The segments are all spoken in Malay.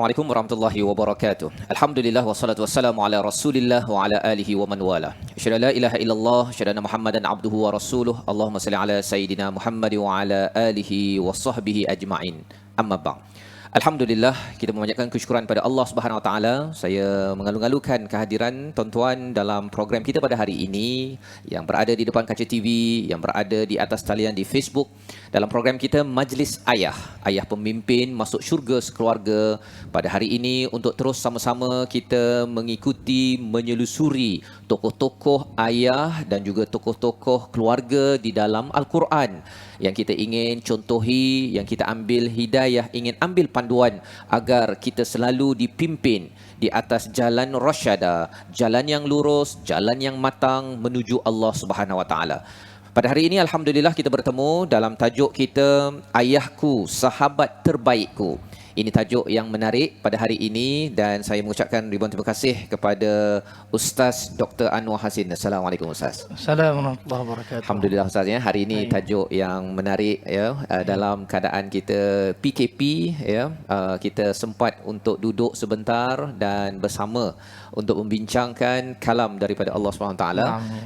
Assalamualaikum warahmatullahi wabarakatuh. Alhamdulillah wassalatu wassalamu ala Rasulillah wa ala alihi wa man wala. Asyhadu an la ilaha illallah, asyhadu anna Muhammadan abduhu wa rasuluh. Allahumma salli ala sayidina Muhammad wa ala alihi wa sahbihi ajma'in. Amma ba'd. Alhamdulillah, kita memanjatkan kesyukuran pada Allah Subhanahu Wa Taala. Saya mengalu-alukan kehadiran tuan-tuan dalam program kita pada hari ini yang berada di depan kaca TV, yang berada di atas talian di Facebook dalam program kita Majlis Ayah, Ayah Pemimpin Masuk Syurga Sekeluarga. Pada hari ini untuk terus sama-sama kita mengikuti, menyelusuri tokoh-tokoh ayah dan juga tokoh-tokoh keluarga di dalam Al-Quran yang kita ingin contohi, yang kita ambil hidayah, ingin ambil panduan agar kita selalu dipimpin di atas jalan rasyada, jalan yang lurus, jalan yang matang menuju Allah Subhanahu Wa Taala. Pada hari ini alhamdulillah kita bertemu dalam tajuk kita Ayahku, Sahabat Terbaikku. Ini tajuk yang menarik pada hari ini dan saya mengucapkan ribuan terima kasih kepada Ustaz Dr. Anwar Hasin. Assalamualaikum Ustaz. Assalamualaikum warahmatullahi wabarakatuh. Alhamdulillah Ustaz ya. Hari ini tajuk yang menarik ya, dalam keadaan kita PKP ya, kita sempat untuk duduk sebentar dan bersama untuk membincangkan kalam daripada Allah SWT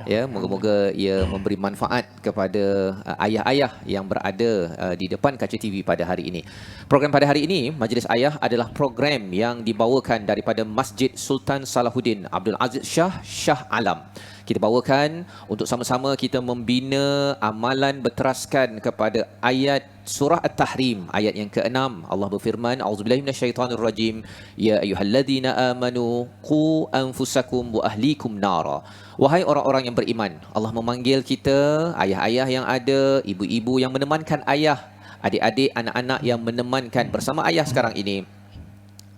ya. Moga-moga ia memberi manfaat kepada ayah-ayah yang berada di depan kaca TV pada hari ini. Program pada hari ini Majlis Ayah adalah program yang dibawakan daripada Masjid Sultan Salahuddin Abdul Aziz Shah Alam. Kita bawakan untuk sama-sama kita membina amalan berteraskan kepada ayat surah At-Tahrim, ayat yang ke-6. Allah berfirman, A'udzubillahi minasyaitonirrajim, ya ayyuhalladzina amanu qu anfusakum wa ahlikum nara. Wahai orang-orang yang beriman, Allah memanggil kita, ayah-ayah yang ada, ibu-ibu yang menemankan ayah, adik-adik, anak-anak yang menemankan bersama ayah sekarang ini.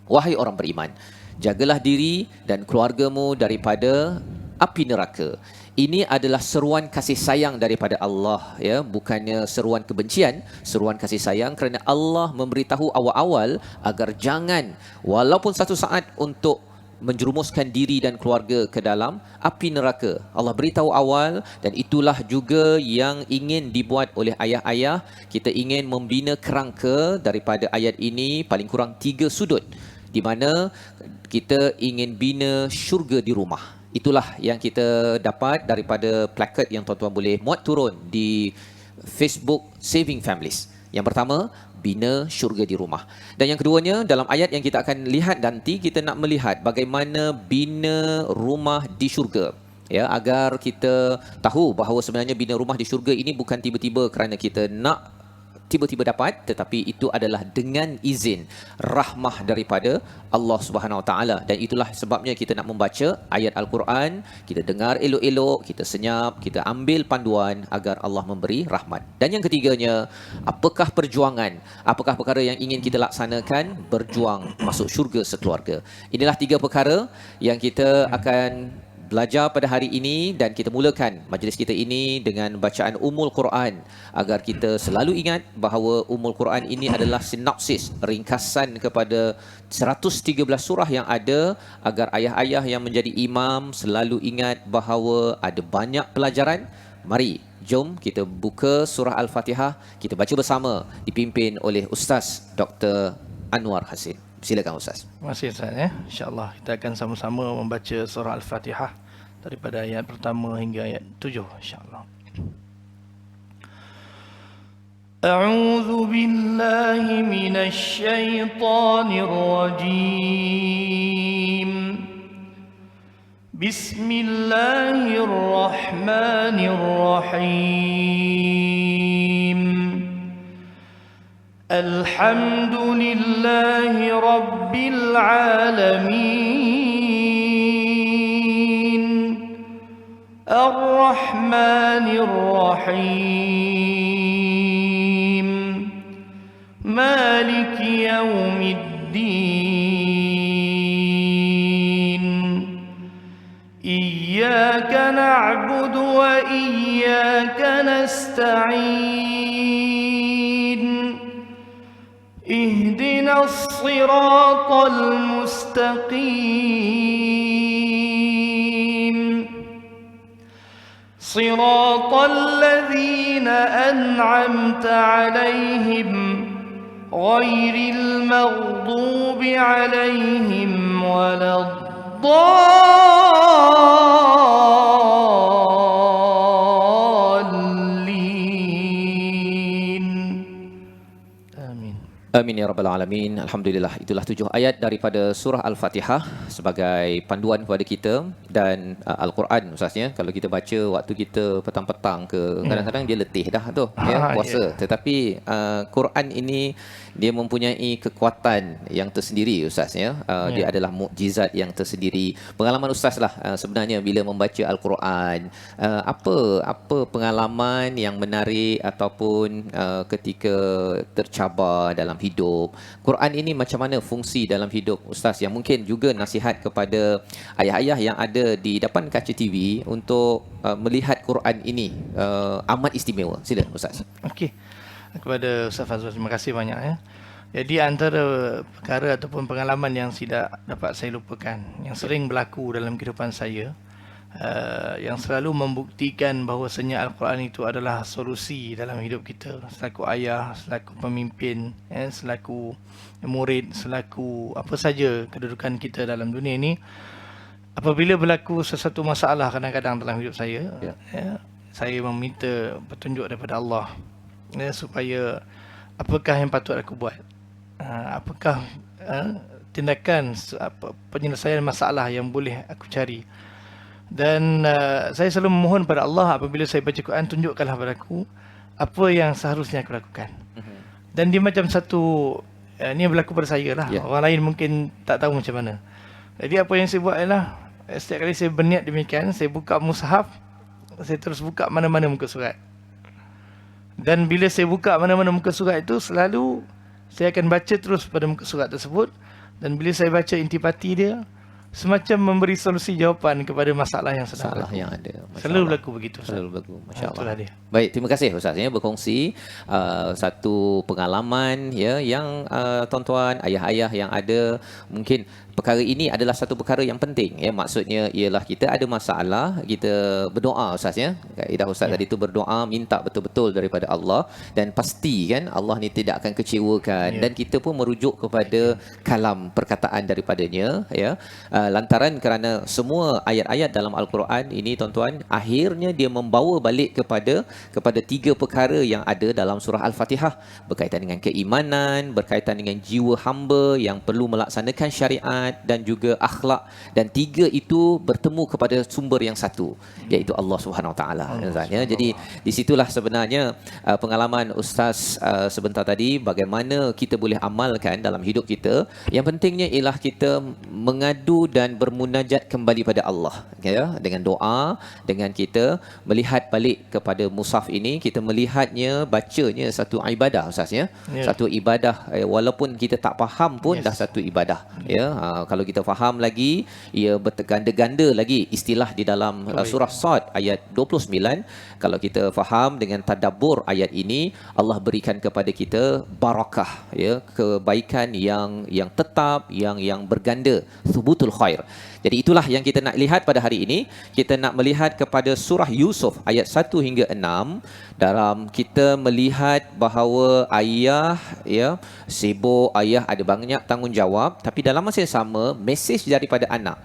Wahai orang beriman, jagalah diri dan keluargamu daripada api neraka. Ini adalah seruan kasih sayang daripada Allah ya, bukannya seruan kebencian, seruan kasih sayang kerana Allah memberitahu awal-awal agar jangan walaupun satu saat untuk menjerumuskan diri dan keluarga ke dalam api neraka. Allah beritahu awal dan itulah juga yang ingin dibuat oleh ayah-ayah. Kita ingin membina kerangka daripada ayat ini paling kurang 3 sudut di mana kita ingin bina syurga di rumah. Itulah yang kita dapat daripada plakat yang tuan-tuan boleh muat turun di Facebook Saving Families. Yang pertama, bina syurga di rumah. Dan yang keduanya, dalam ayat yang kita akan lihat nanti, kita nak melihat bagaimana bina rumah di syurga. Ya, agar kita tahu bahawa sebenarnya bina rumah di syurga ini bukan tiba-tiba kerana kita nak tiba-tiba dapat, tetapi itu adalah dengan izin rahmah daripada Allah Subhanahu Wa Taala. Dan itulah sebabnya kita nak membaca ayat Al-Quran, kita dengar elok-elok, kita senyap, kita ambil panduan agar Allah memberi rahmat. Dan yang ketiganya, apakah perjuangan, apakah perkara yang ingin kita laksanakan? Berjuang masuk syurga sekeluarga. Inilah 3 perkara yang kita akan belajar pada hari ini dan kita mulakan majlis kita ini dengan bacaan Ummul Quran agar kita selalu ingat bahawa Ummul Quran ini adalah sinopsis, ringkasan kepada 113 surah yang ada agar ayah-ayah yang menjadi imam selalu ingat bahawa ada banyak pelajaran. Mari, jom kita buka surah Al-Fatihah, kita baca bersama dipimpin oleh Ustaz Dr. Anwar Hasin. Silakan Ustaz. Terima kasih Ustaz ya. InsyaAllah kita akan sama-sama membaca surah Al-Fatihah daripada ayat pertama hingga ayat 7 insyaAllah. A'udzu billahi minasy syaithanir rajim. Bismillahirrahmanirrahim. Alhamdulillahi Rabbil Alamin Ar-Rahmanir Rahim Maliki Yawmiddin Iyyaka na'budu wa iyyaka nasta'in اهدنا الصراط المستقيم صراط الذين أنعمت عليهم ghairil maghdubi alaihim waladdallin. Amin ya rabbal alamin. Alhamdulillah, itulah 7 ayat daripada surah Al-Fatihah sebagai panduan kepada kita. Dan Al-Quran Ustaznya, kalau kita baca waktu kita petang-petang ke, kadang-kadang dia letih dah tu ya, puasa. Tetapi Quran ini dia mempunyai kekuatan yang tersendiri Ustaz ya. Dia adalah mukjizat yang tersendiri. Pengalaman Ustaz lah sebenarnya bila membaca Al-Quran, apa pengalaman yang menarik ataupun ketika tercabar dalam hidup. Quran ini macam mana fungsi dalam hidup Ustaz, yang mungkin juga nasihat kepada ayah-ayah yang ada di depan kaca TV untuk melihat Quran ini amat istimewa. Sila Ustaz. Okey. Kepada Ustaz Fazrul, terima kasih banyak ya. Jadi antara perkara ataupun pengalaman yang tidak dapat saya lupakan, yang sering berlaku dalam kehidupan saya, yang selalu membuktikan bahawasanya Al-Quran itu adalah solusi dalam hidup kita selaku ayah, selaku pemimpin, selaku murid, selaku apa saja kedudukan kita dalam dunia ini. Apabila berlaku sesuatu masalah kadang-kadang dalam hidup saya, saya meminta petunjuk daripada Allah supaya apakah yang patut aku buat, apakah tindakan, penyelesaian masalah yang boleh aku cari. Dan saya selalu memohon pada Allah apabila saya baca Quran, tunjukkanlah pada aku apa yang seharusnya aku lakukan. Dan dia macam satu, ni yang berlaku pada saya lah. Orang lain mungkin tak tahu macam mana. Jadi apa yang saya buat ialah, setiap kali saya berniat demikian, saya buka mushaf, saya terus buka mana-mana muka surat. Dan bila saya buka mana-mana muka surat itu, selalu saya akan baca terus pada muka surat tersebut. Dan bila saya baca intipati dia, semacam memberi solusi jawapan kepada masalah yang sedang berlaku. Yang ada. Selalu berlaku begitu Ustaz. Selalu berlaku. Masya-Allah. Dia. Baik, terima kasih Ustaz ya berkongsi satu pengalaman ya yang tuan-tuan, ayah-ayah yang ada, mungkin perkara ini adalah satu perkara yang penting ya. Maksudnya ialah kita ada masalah, kita berdoa Ustaz ya. Kaedah Ustaz tadi tu berdoa, minta betul-betul daripada Allah, dan pasti kan Allah ni tidak akan kecewakan, dan kita pun merujuk kepada kalam perkataan daripadanya ya. Lantaran kerana semua ayat-ayat dalam Al-Quran ini tuan-tuan, akhirnya dia membawa balik kepada 3 perkara yang ada dalam surah Al-Fatihah, berkaitan dengan keimanan, berkaitan dengan jiwa hamba yang perlu melaksanakan syariat dan juga akhlak, dan 3 itu bertemu kepada sumber yang satu, iaitu Allah Subhanahu Wa Taala. Jadi di situlah sebenarnya pengalaman Ustaz sebentar tadi, bagaimana kita boleh amalkan dalam hidup kita. Yang pentingnya ialah kita mengadu dan bermunajat kembali pada Allah ya, dengan doa, dengan kita melihat balik kepada mushaf ini, kita melihatnya, bacanya satu ibadah Ustaz ya. Satu ibadah, walaupun kita tak faham pun dah satu ibadah ya. Kalau kita faham lagi, ia berganda-ganda lagi istilah di dalam surah Sad ayat 29. Kalau kita faham dengan tadabbur ayat ini, Allah berikan kepada kita barakah ya, kebaikan yang tetap, yang berganda, thubutul khair. Jadi itulah yang kita nak lihat pada hari ini. Kita nak melihat kepada surah Yusuf ayat 1 hingga 6. Dalam kita melihat bahawa ayah ya sibuk, ayah ada banyak tanggungjawab, tapi dalam masa yang sama mesej daripada anak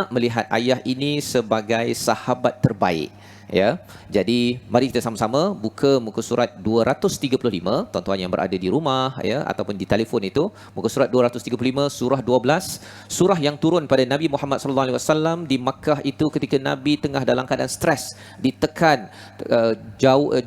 melihat ayah ini sebagai sahabat terbaik. Ya. Jadi mari kita sama-sama buka muka surat 235, tuan-tuan yang berada di rumah ya ataupun di telefon itu, muka surat 235 surah 12, surah yang turun pada Nabi Muhammad sallallahu alaihi wasallam di Makkah itu ketika Nabi tengah dalam keadaan stres, ditekan,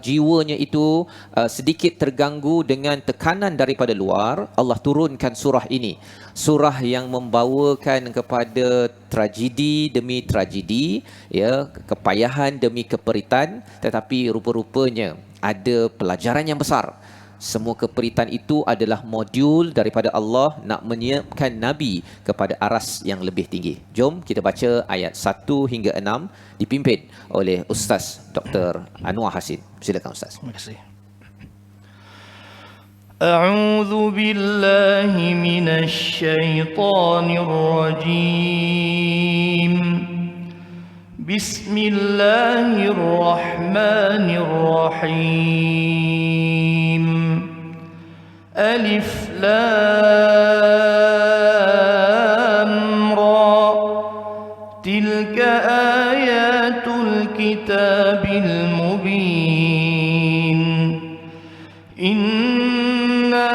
jiwanya itu sedikit terganggu dengan tekanan daripada luar. Allah turunkan surah ini. Surah yang membawakan kepada tragedi demi tragedi ya, kepayahan demi keperitan, tetapi rupa-rupanya ada pelajaran yang besar. Semua keperitan itu adalah modul daripada Allah nak menyiapkan Nabi kepada aras yang lebih tinggi. Jom kita baca ayat 1 hingga 6 dipimpin oleh Ustaz Dr. Anwar Hasin. Silakan Ustaz. Terima kasih. أعوذ بالله من الشيطان الرجيم بسم الله الرحمن الرحيم ألف لام را تلك آيات الكتاب المبين إنا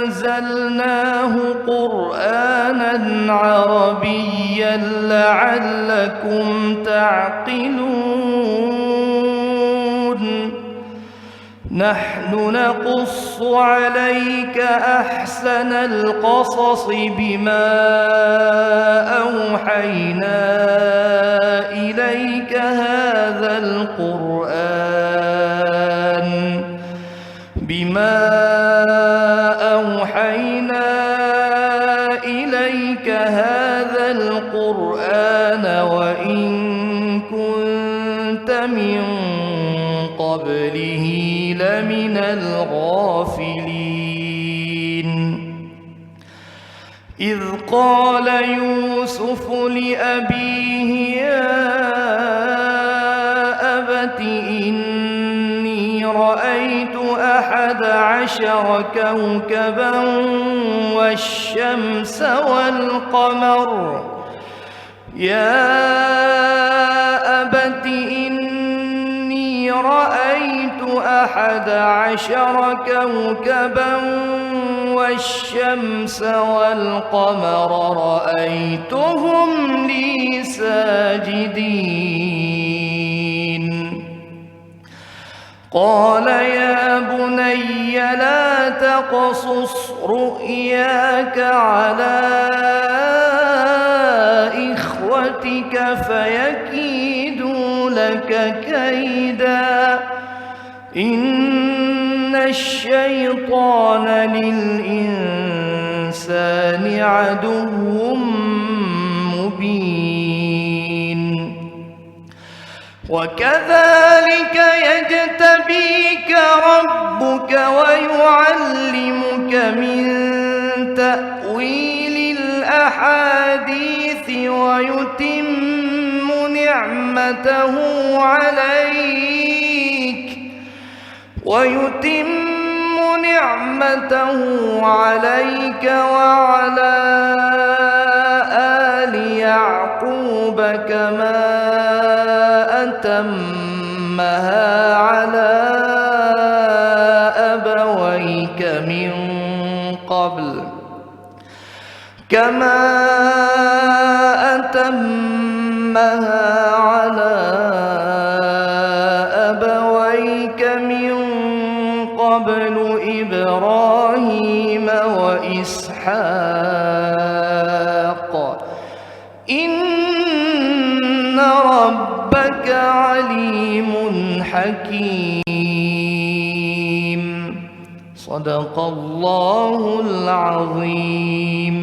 أنزلناه قرآنا عربيا لعلكم تعقلون نحن نقص عليك أحسن القصص بما أوحينا إليك هذا القرآن وإن كنت من قبله لمن الغافلين إذ قال يوسف لأبيه يا أبت إني رأيت 11 كوكبا والشمس والقمر يا أبت إني رأيت 11 كوكبا والشمس والقمر رأيتهم لي ساجدين قال يا بني لا تقصص رؤياك على إخوتك فيكيدوا لك كيدا إن الشيطان للإنسان عدو مبين وكذلك يجتبيك ربك ويعلمك من تأويل الأحاديث ويتم نعمته عليك وعلى آل يعقوب كما أتمها على أبويك من قبل إبراهيم وإسحاق إن ربك عليم حكيم صدق الله العظيم.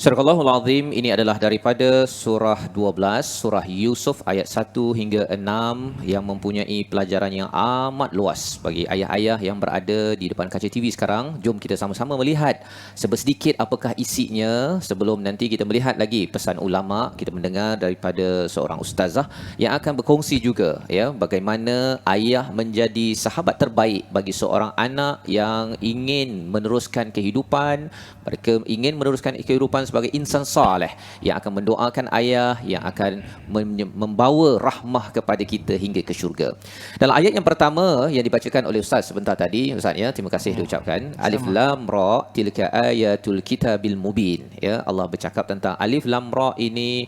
Surah Al-Azim ini adalah daripada surah 12, surah Yusuf ayat 1 hingga 6 yang mempunyai pelajaran yang amat luas bagi ayah-ayah yang berada di depan kaca TV sekarang. Jom kita sama-sama melihat sebersedikit apakah isinya sebelum nanti kita melihat lagi pesan ulama. Kita mendengar daripada seorang ustazah yang akan berkongsi juga ya bagaimana ayah menjadi sahabat terbaik bagi seorang anak yang ingin meneruskan kehidupan, mereka ingin meneruskan kehidupan sebagai insan saleh yang akan mendoakan ayah, yang akan membawa rahmah kepada kita hingga ke syurga. Dalam ayat yang pertama yang dibacakan oleh Ustaz sebentar tadi, Ustaz ya, terima kasih diucapkan. Alif Lam Ra tilka ayatul kitabil mubin. Ya, Allah bercakap tentang Alif Lam Ra ini,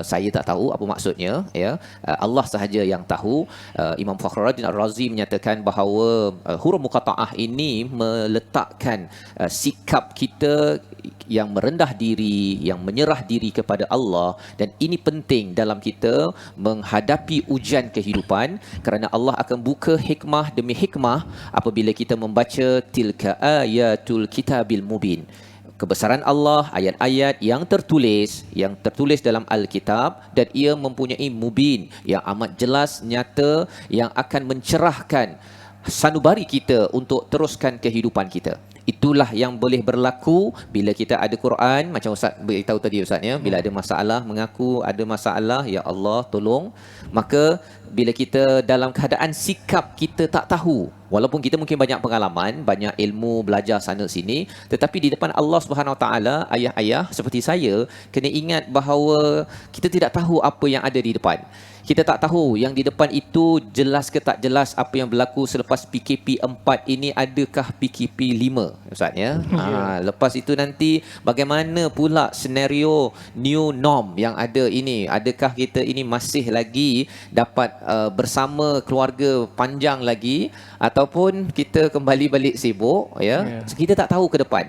saya tak tahu apa maksudnya ya. Allah sahaja yang tahu. Imam Fakhruddin Ar-Razi menyatakan bahawa huruf muqatta'ah ini meletakkan sikap kita yang merendah diri, yang menyerah diri kepada Allah, dan ini penting dalam kita menghadapi ujian kehidupan kerana Allah akan buka hikmah demi hikmah apabila kita membaca tilka ayatul kitabil mubin. Kebesaran Allah, ayat-ayat yang tertulis dalam Alkitab, dan ia mempunyai mubin yang amat jelas, nyata, yang akan mencerahkan sanubari kita untuk teruskan kehidupan kita. Itulah yang boleh berlaku bila kita ada Quran. Macam Ustaz beritahu tadi Ustaz ya, bila ada masalah, mengaku ada masalah, ya Allah tolong. Maka bila kita dalam keadaan sikap kita tak tahu, walaupun kita mungkin banyak pengalaman, banyak ilmu, belajar sana sini, tetapi di depan Allah Subhanahu Wa Taala, ayah-ayah seperti saya kena ingat bahawa kita tidak tahu apa yang ada di depan. Kita tak tahu yang di depan itu jelas ke tak jelas apa yang berlaku selepas PKP 4 ini, adakah PKP 5 Ustaz ya. Lepas itu nanti bagaimana pula senario new norm yang ada ini, adakah kita ini masih lagi dapat bersama keluarga panjang lagi ataupun kita kembali balik sibuk ya. Kita tak tahu ke depan.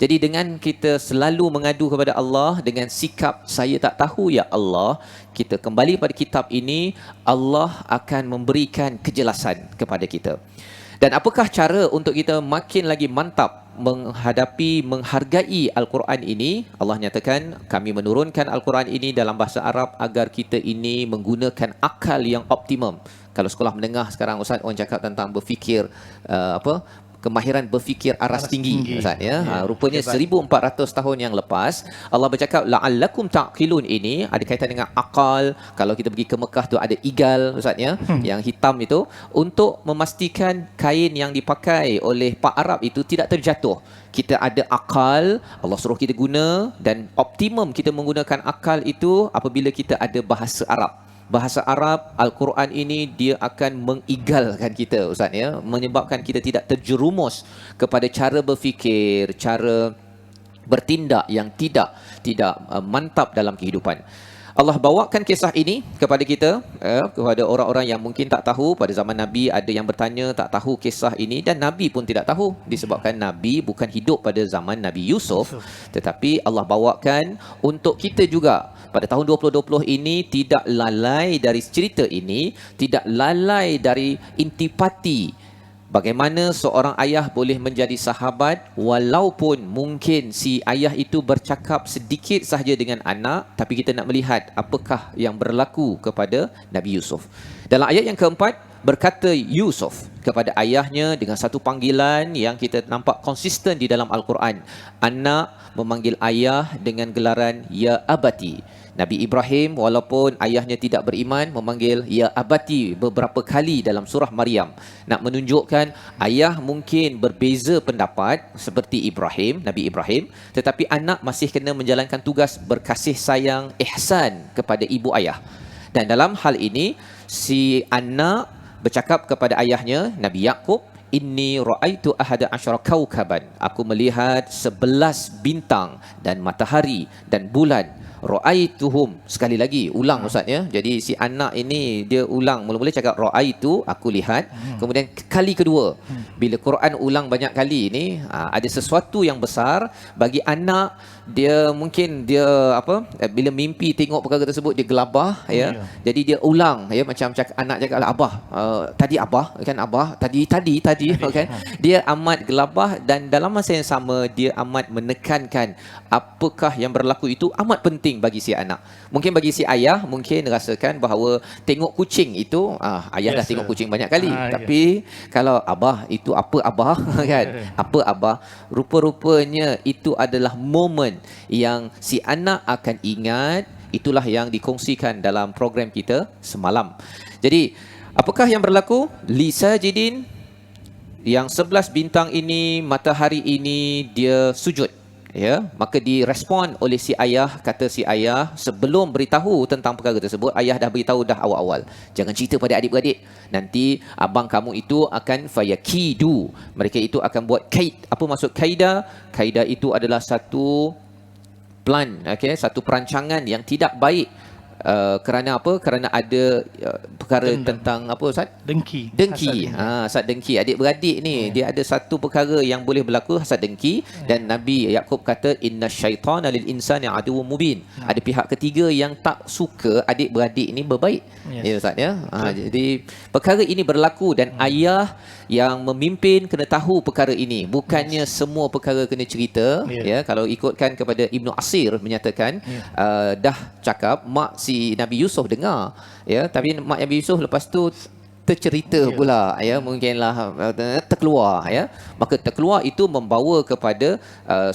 Jadi dengan kita selalu mengadu kepada Allah dengan sikap saya tak tahu ya Allah, kita kembali pada kitab ini, Allah akan memberikan kejelasan kepada kita. Dan apakah cara untuk kita makin lagi mantap menghargai Al-Quran ini? Allah nyatakan, kami menurunkan Al-Quran ini dalam bahasa Arab agar kita ini menggunakan akal yang optimum. Kalau sekolah menengah sekarang Ustaz, orang cakap tentang berfikir kemahiran berfikir aras tinggi Ustaz ya. Rupanya 1400 tahun yang lepas Allah bercakap la'allakum ta'qilun ini ada kaitan dengan akal. Kalau kita pergi ke Mekah tu ada igal Ustaz ya, yang hitam itu, untuk memastikan kain yang dipakai oleh Pak Arab itu tidak terjatuh. Kita ada akal, Allah suruh kita guna, dan optimum kita menggunakan akal itu apabila kita ada bahasa Arab. Bahasa Arab, Al-Quran ini dia akan mengigalkan kita Ustaz ya, menyebabkan kita tidak terjerumus kepada cara berfikir, cara bertindak yang tidak mantap dalam kehidupan. Allah bawakan kisah ini kepada kita, kepada orang-orang yang mungkin tak tahu. Pada zaman Nabi ada yang bertanya tak tahu kisah ini, dan Nabi pun tidak tahu disebabkan Nabi bukan hidup pada zaman Nabi Yusuf. Tetapi Allah bawakan untuk kita juga pada tahun 2020 ini, tidak lalai dari cerita ini, tidak lalai dari intipati bagaimana seorang ayah boleh menjadi sahabat walaupun mungkin si ayah itu bercakap sedikit sahaja dengan anak, tapi kita nak melihat apakah yang berlaku kepada Nabi Yusuf. Dalam ayat yang keempat, berkata Yusuf kepada ayahnya dengan satu panggilan yang kita nampak konsisten di dalam Al-Quran. Anak memanggil ayah dengan gelaran Ya Abati. Nabi Ibrahim walaupun ayahnya tidak beriman memanggil Ya Abati beberapa kali dalam surah Maryam, nak menunjukkan ayah mungkin berbeza pendapat seperti Nabi Ibrahim, tetapi anak masih kena menjalankan tugas berkasih sayang, ihsan kepada ibu ayah. Dan dalam hal ini si anak bercakap kepada ayahnya Nabi Yaqub, inni ra'aitu ahada asyara kaukaban, aku melihat 11 bintang dan matahari dan bulan. Ra'aituhum, sekali lagi ulang Ustaz ya. Jadi si anak ini dia ulang, mula-mula cakap ra'aitu, aku lihat. Kemudian kali kedua, bila Quran ulang banyak kali ni, ada sesuatu yang besar bagi anak. Dia mungkin bila mimpi tengok perkara tersebut dia gelabah ya. Jadi dia ulang ya, macam anak cakap abah, tadi abah kan, abah tadi kan. Dia amat gelabah, dan dalam masa yang sama dia amat menekankan apakah yang berlaku itu amat penting bagi si anak. Mungkin bagi si ayah mungkin rasakan bahawa tengok kucing itu ayah dah tengok kucing banyak kali, tapi kalau abah itu apa abah kan, apa abah, rupa-rupanya itu adalah momen yang si anak akan ingat. Itulah yang dikongsikan dalam program kita semalam. Jadi apakah yang berlaku? Lisa Jidin, yang 11 bintang ini, matahari ini dia sujud ya, maka direspon oleh si ayah. Kata si ayah, sebelum beritahu tentang perkara tersebut, ayah dah beritahu dah awal-awal, jangan cerita pada adik-beradik, nanti abang kamu itu akan fayakidu, mereka itu akan buat kaid. Apa maksud kaida? Kaida itu adalah satu plan, satu perancangan yang tidak baik. Kerana apa? Kerana ada perkara tentang apa Ustaz? Dengki. Hasad dengki. Adik-beradik ni dia ada satu perkara yang boleh berlaku, hasad dengki. Dan Nabi Yaqub kata inna syaitana lil insani aduwwum mubin. Ada pihak ketiga yang tak suka adik-beradik ni berbaik. Ya Ustaz ya. Jadi perkara ini berlaku, dan ayah yang memimpin kena tahu perkara ini. Bukannya semua perkara kena cerita ya. Kalau ikutkan kepada Ibnu Asir menyatakan dah cakap mak si Nabi Yusuf dengar ya, tapi mak Nabi Yusuf lepas tu tercerita pula, ya, mungkinlah terkeluar, ya. Maka terkeluar itu membawa kepada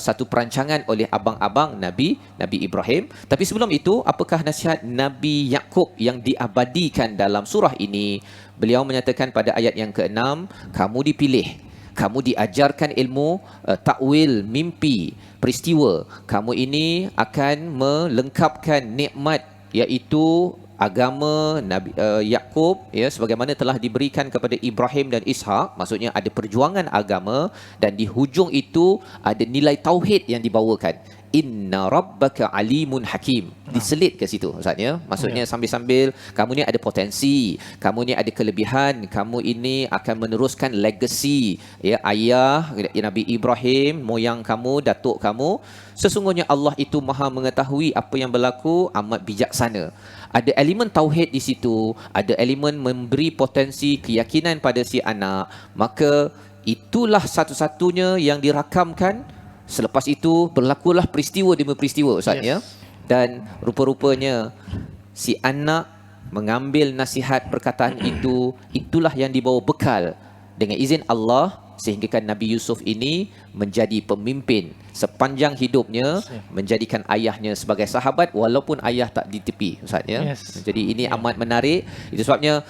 satu perancangan oleh abang-abang Nabi Ibrahim. Tapi sebelum itu, apakah nasihat Nabi Yakub yang diabadikan dalam surah ini? Beliau menyatakan pada ayat yang ke-6, kamu dipilih, kamu diajarkan ilmu takwil mimpi, peristiwa. Kamu ini akan melengkapkan nikmat, iaitu agama Nabi Yakub, ya, sebagaimana telah diberikan kepada Ibrahim dan Ishak. Maksudnya ada perjuangan agama, dan di hujung itu ada nilai tauhid yang dibawakan. Inna rabbaka alimun hakim. Diselit ke situ, Ustaz, ya. Maksudnya sambil-sambil kamu ni ada potensi, kamu ni ada kelebihan, kamu ini akan meneruskan legacy, ya, ayah Nabi Ibrahim, moyang kamu, datuk kamu. Sesungguhnya Allah itu Maha mengetahui apa yang berlaku, amat bijaksana. Ada elemen tauhid di situ, ada elemen memberi potensi keyakinan pada si anak. Maka itulah satu-satunya yang dirakamkan. Selepas itu berlakulah peristiwa demi peristiwa, Ustaz, ya. Dan rupa-rupanya si anak mengambil nasihat perkataan itu, itulah yang dibawa bekal dengan izin Allah, sehinggakan Nabi Yusuf ini menjadi pemimpin sepanjang hidupnya, menjadikan ayahnya sebagai sahabat walaupun ayah tak di tepi, Ustaz, ya. Jadi ini amat menarik. Itu sebabnya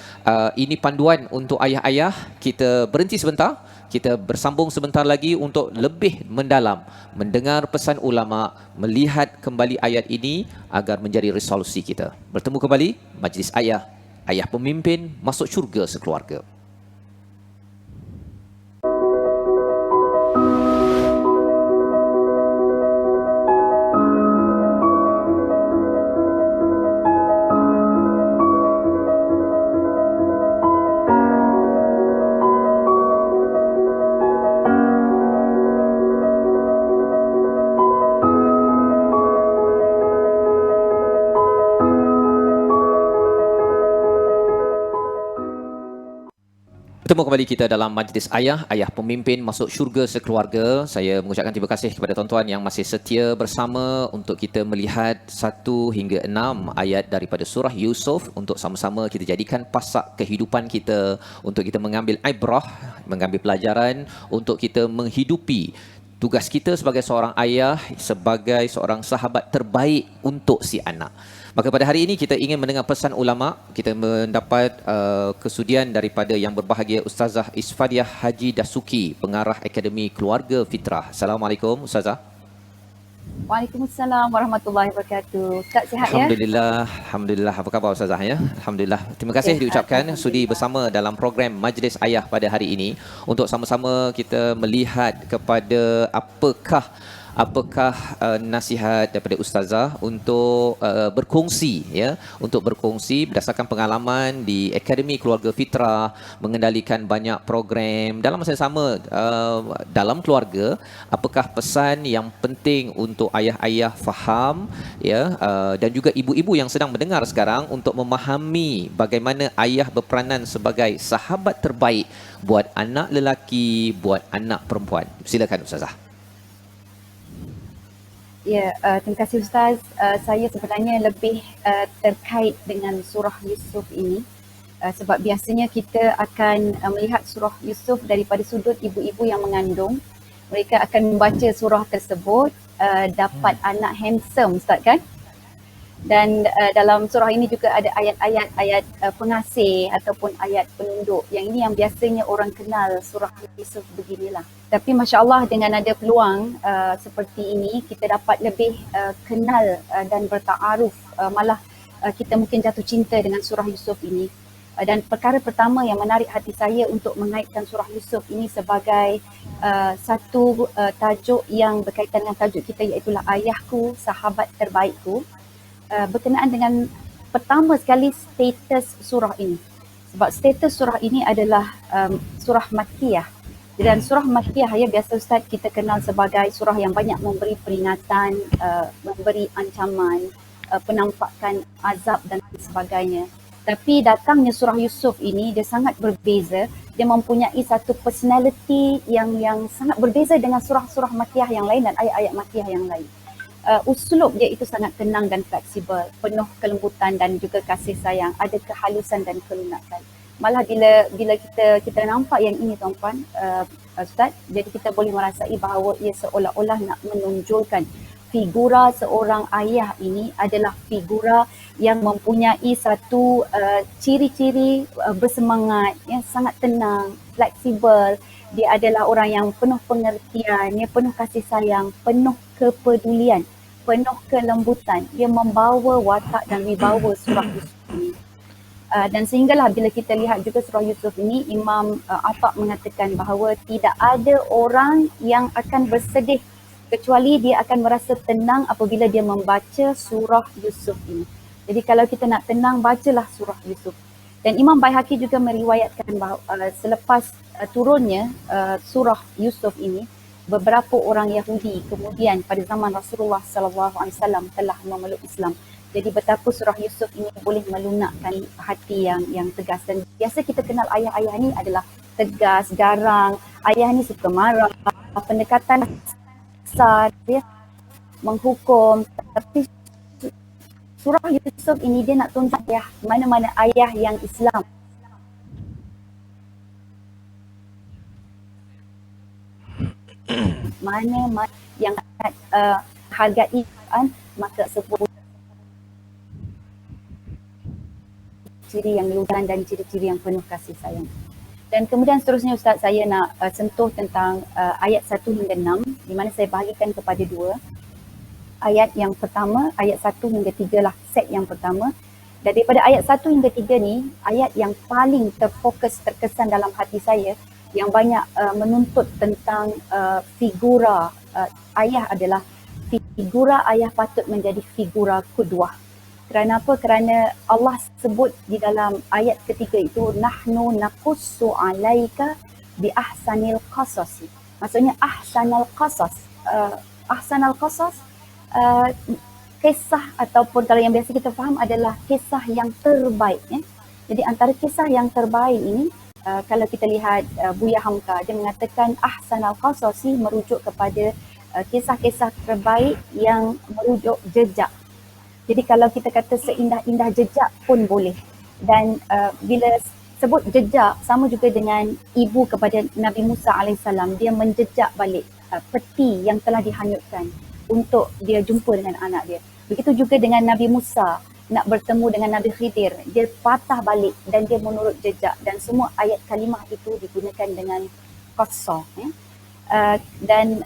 ini panduan untuk ayah-ayah. Kita berhenti sebentar, kita bersambung sebentar lagi untuk lebih mendalam mendengar pesan ulama, melihat kembali ayat ini agar menjadi resolusi kita. Bertemu kembali Majlis Ayah, ayah pemimpin masuk syurga sekeluarga. Bertemu kembali kita dalam Majlis Ayah, ayah pemimpin masuk syurga sekeluarga. Saya mengucapkan terima kasih kepada tuan-tuan yang masih setia bersama untuk kita melihat 1 hingga 6 ayat daripada surah Yusuf, untuk sama-sama kita jadikan pasak kehidupan kita, untuk kita mengambil ibrah, mengambil pelajaran, untuk kita menghidupi tugas kita sebagai seorang ayah, sebagai seorang sahabat terbaik untuk si anak. Maka pada hari ini kita ingin mendengar pesan ulama. Kita mendapat kesudian daripada yang berbahagia Ustazah Isfadiah Haji Dasuki, pengarah Akademi Keluarga Fitrah. Assalamualaikum Ustazah. Waalaikumsalam warahmatullahi wabarakatuh. Ustaz sihat, Alhamdulillah, ya? Alhamdulillah. Apa khabar Ustazah, ya? Alhamdulillah. Terima kasih diucapkan sudi bersama dalam program Majlis Ayah pada hari ini, untuk sama-sama kita melihat kepada apakah nasihat daripada ustazah untuk berkongsi, ya, untuk berkongsi berdasarkan pengalaman di Akademi Keluarga Fitrah, mengendalikan banyak program dalam masa yang sama dalam keluarga. Apakah pesan yang penting untuk ayah-ayah faham, ya, dan juga ibu-ibu yang sedang mendengar sekarang untuk memahami bagaimana ayah berperanan sebagai sahabat terbaik buat anak lelaki, buat anak perempuan. Silakan ustazah. Ya, terima kasih Ustaz. Saya sebenarnya lebih terkait dengan surah Yusuf ini, sebab biasanya kita akan melihat surah Yusuf daripada sudut ibu-ibu yang mengandung. Mereka akan membaca surah tersebut, dapat anak handsome, Ustaz, kan? Dan dalam surah ini juga ada ayat-ayat pengasih ataupun ayat penunduk. Yang ini yang biasanya orang kenal surah Yusuf beginilah. Tapi Masya Allah, dengan ada peluang seperti ini, kita dapat lebih kenal dan bertaaruf. Malah kita mungkin jatuh cinta dengan surah Yusuf ini. Dan perkara pertama yang menarik hati saya untuk mengaitkan surah Yusuf ini sebagai satu tajuk yang berkaitan dengan tajuk kita, iaitulah ayahku, sahabat terbaikku. Berkenaan dengan pertama sekali status surah ini. Sebab status surah ini adalah surah Makkiyah. Dan surah Makkiyah, ya, biasa Ustaz kita kenal sebagai surah yang banyak memberi peringatan, memberi ancaman, penampakan azab dan sebagainya. Tapi datangnya surah Yusuf ini, dia sangat berbeza. Dia mempunyai satu personality yang sangat berbeza dengan surah-surah Makkiyah yang lain dan ayat-ayat Makkiyah yang lain. Uslub dia itu sangat tenang dan fleksibel, penuh kelembutan dan juga kasih sayang, ada kehalusan dan kelunakan. Malah bila kita nampak yang ini tuan-puan, Ustaz, jadi kita boleh merasai bahawa ia seolah-olah nak menonjolkan figura seorang ayah ini adalah figura yang mempunyai satu ciri-ciri bersemangat, yang sangat tenang, fleksibel. Dia adalah orang yang penuh pengertian, dia penuh kasih sayang, penuh kepedulian, penuh kelembutan. Dia membawa watak dan wibawa surah Yusuf ini. Dan sehinggalah bila kita lihat juga surah Yusuf ini, Imam Atta mengatakan bahawa tidak ada orang yang akan bersedih kecuali dia akan merasa tenang apabila dia membaca surah Yusuf ini. Jadi kalau kita nak tenang, bacalah surah Yusuf. Dan Imam Baihaqi juga meriwayatkan bahawa selepas turunnya surah Yusuf ini, beberapa orang Yahudi kemudian pada zaman Rasulullah SAW telah memeluk Islam. Jadi betapa surah Yusuf ini boleh melunakkan hati yang tegas. Dan biasa kita kenal ayah-ayah ni adalah tegas, garang. Ayah ni suka marah, pendekatan kasar, dia menghukum. Tapi surah Yusuf ini dia nak tunjuk ayah, mana-mana ayah yang Islam. Mana-mana yang hargai maka sebut ciri yang lugan dan ciri-ciri yang penuh kasih sayang. Dan kemudian seterusnya Ustaz, saya nak sentuh tentang ayat 1 hingga 6 di mana saya bahagikan kepada dua. Ayat yang pertama, ayat 1 hingga 3 lah set yang pertama. Dan daripada ayat 1 hingga 3 ni, ayat yang paling terfokus, terkesan dalam hati saya, yang banyak menuntut tentang figura ayah adalah figura ayah patut menjadi figura kudwah. Kerana apa? Kerana Allah sebut di dalam ayat ketiga itu, nahnu naqussu alaika bi ahsanil qasas. Maksudnya ahsanal qasas. Ahsanal qasas kisah ataupun kalau yang biasa kita faham adalah kisah yang terbaik. Jadi antara kisah yang terbaik ini, kalau kita lihat Buya Hamka, dia mengatakan ahsanal qasasi merujuk kepada kisah-kisah terbaik yang merujuk jejak. Jadi kalau kita kata seindah-indah jejak pun boleh. Dan bila sebut jejak, sama juga dengan ibu kepada Nabi Musa AS, dia menjejak balik peti yang telah dihanyutkan untuk dia jumpa dengan anak dia. Begitu juga dengan Nabi Musa nak bertemu dengan Nabi Khidir, dia patah balik dan dia menurut jejak, dan semua ayat kalimah itu digunakan dengan qassa. Dan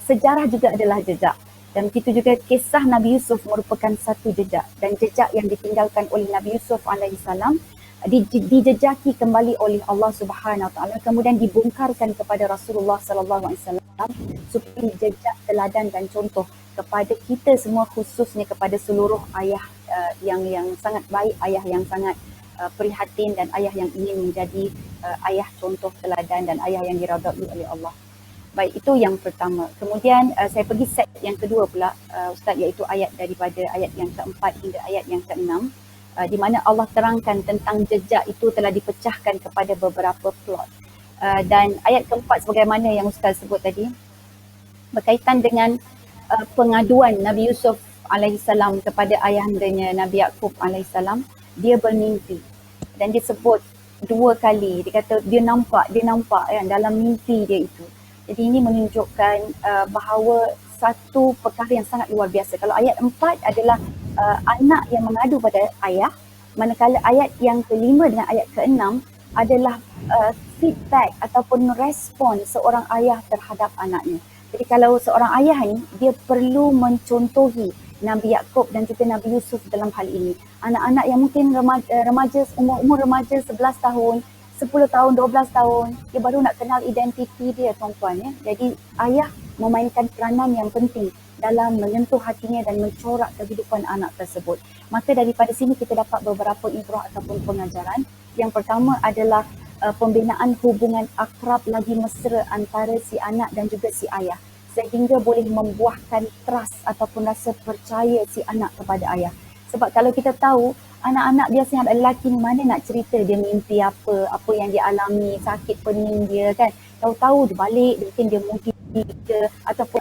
sejarah juga adalah jejak. Dan begitu juga kisah Nabi Yusuf merupakan satu jejak, dan jejak yang ditinggalkan oleh Nabi Yusuf alaihissalam dijejaki kembali oleh Allah Subhanahu Wa Taala, kemudian dibongkarkan kepada Rasulullah sallallahu alaihi wasallam supaya jejak teladan dan contoh kepada kita semua, khususnya kepada seluruh ayah yang sangat baik, ayah yang sangat prihatin, dan ayah yang ingin menjadi ayah contoh teladan dan ayah yang diridai oleh Allah. Baik, itu yang pertama. Kemudian saya pergi set yang kedua pula Ustaz, iaitu ayat daripada ayat yang keempat hingga ayat yang keenam, di mana Allah terangkan tentang jejak itu telah dipecahkan kepada beberapa plot. Dan ayat keempat sebagaimana yang Ustaz sebut tadi berkaitan dengan pengaduan Nabi Yusuf alaihissalam kepada ayahandanya Nabi Yaqub alaihissalam. Dia bermimpi dan dia sebut dua kali, dia kata dia nampak kan, dalam mimpi dia itu. Jadi ini menunjukkan bahawa satu perkara yang sangat luar biasa. Kalau ayat 4 adalah anak yang mengadu pada ayah, manakala ayat yang kelima dengan ayat keenam adalah feedback ataupun respon seorang ayah terhadap anaknya. Jadi kalau seorang ayah ni, dia perlu mencontohi Nabi Yaqub dan juga Nabi Yusuf dalam hal ini. Anak-anak yang mungkin remaja, umur remaja 11 tahun, 10 tahun, 12 tahun, dia baru nak kenal identiti dia, tuan-tuan. Jadi ayah memainkan peranan yang penting dalam menyentuh hatinya dan mencorak kehidupan anak tersebut. Maka daripada sini kita dapat beberapa ibrah ataupun pengajaran. Yang pertama adalah pembinaan hubungan akrab lagi mesra antara si anak dan juga si ayah, sehingga boleh membuahkan trust ataupun rasa percaya si anak kepada ayah. Sebab kalau kita tahu, anak-anak biasanya ada lelaki ni, mana nak cerita dia mimpi apa yang dia alami, sakit pening dia kan. Tahu-tahu dia balik, mungkin dia mungkin ke ataupun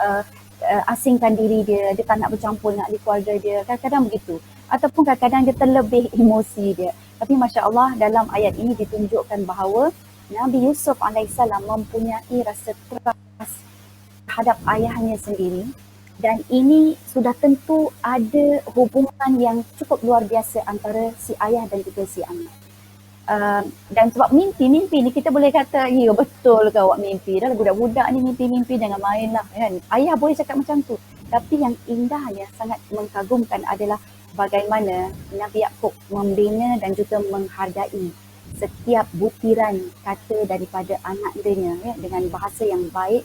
asingkan diri dia tak nak bercampur dengan ahli keluarga dia. Kadang-kadang begitu. Ataupun kadang-kadang dia terlebih emosi dia. Tapi Masya Allah dalam ayat ini ditunjukkan bahawa Nabi Yusuf alaihissalam mempunyai rasa trust terhadap ayahnya sendiri, dan ini sudah tentu ada hubungan yang cukup luar biasa antara si ayah dan juga si anak. Dan sebab mimpi ni kita boleh kata, ya betul ke awak mimpi, dah budak-budak ni mimpi-mimpi, jangan main lah kan. Ayah boleh cakap macam tu. Tapi yang indahnya, sangat mengkagumkan adalah bagaimana Nabi Yaakob membina dan juga menghargai setiap butiran kata daripada anak dia ya, dengan bahasa yang baik.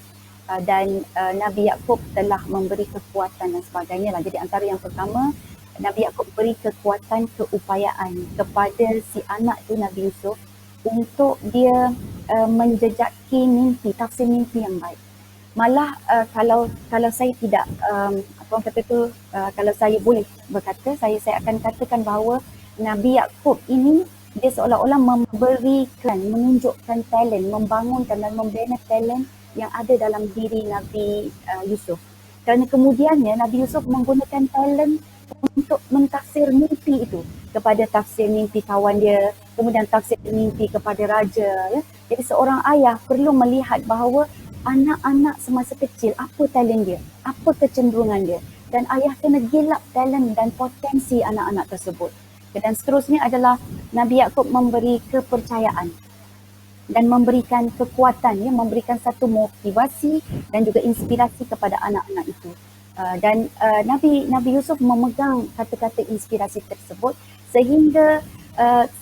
Dan Nabi Yaakob telah memberi kekuatan dan sebagainya lah. Jadi antara yang pertama, Nabi Yaakob beri kekuatan keupayaan kepada si anak tu Nabi Yusuf untuk dia menjejaki mimpi, tafsir mimpi yang baik. Malah kalau saya tidak apa orang kata tu, kalau saya boleh berkata, saya akan katakan bahawa Nabi Yaakob ini dia seolah-olah memberikan, menunjukkan talent, membangunkan dan membina talent yang ada dalam diri Nabi Yusuf. Kerana kemudiannya Nabi Yusuf menggunakan talent untuk mentafsir mimpi itu kepada tafsir mimpi kawan dia, kemudian tafsir mimpi kepada raja ya. Jadi seorang ayah perlu melihat bahawa anak-anak semasa kecil apa talent dia, apa kecenderungan dia, dan ayah kena gilap talent dan potensi anak-anak tersebut. Dan seterusnya adalah Nabi Yaakob memberi kepercayaan dan memberikan kekuatan ya, memberikan satu motivasi dan juga inspirasi kepada anak-anak itu. Dan Nabi Yusuf memegang kata-kata inspirasi tersebut sehingga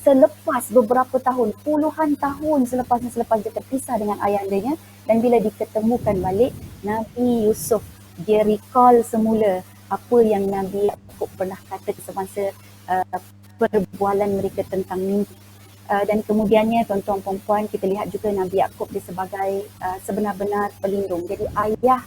selepas beberapa tahun, puluhan tahun selepas dia terpisah dengan ayahnya, dan bila diketemukan balik, Nabi Yusuf dia recall semula apa yang Nabi Yaakob pernah kata semasa perbualan mereka tentang mimpi. Dan kemudiannya tuan-tuan perempuan, kita lihat juga Nabi Yaakob dia sebagai sebenar-benar pelindung. Jadi ayah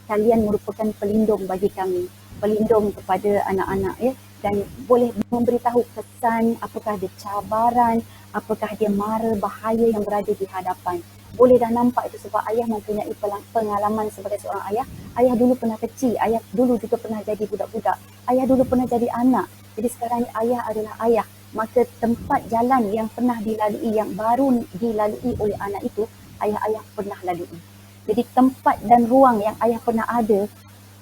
kalian merupakan pelindung bagi kami, pelindung kepada anak-anak ya, dan boleh memberitahu kesan apakah dia cabaran, apakah dia mara bahaya yang berada di hadapan. Boleh dah nampak itu sebab ayah mempunyai pengalaman sebagai seorang ayah. Ayah dulu pernah kecil, ayah dulu juga pernah jadi budak-budak, ayah dulu pernah jadi anak. Jadi sekarang ni ayah adalah ayah. Maka tempat jalan yang pernah dilalui, yang baru dilalui oleh anak itu, ayah-ayah pernah lalui. Jadi tempat dan ruang yang ayah pernah ada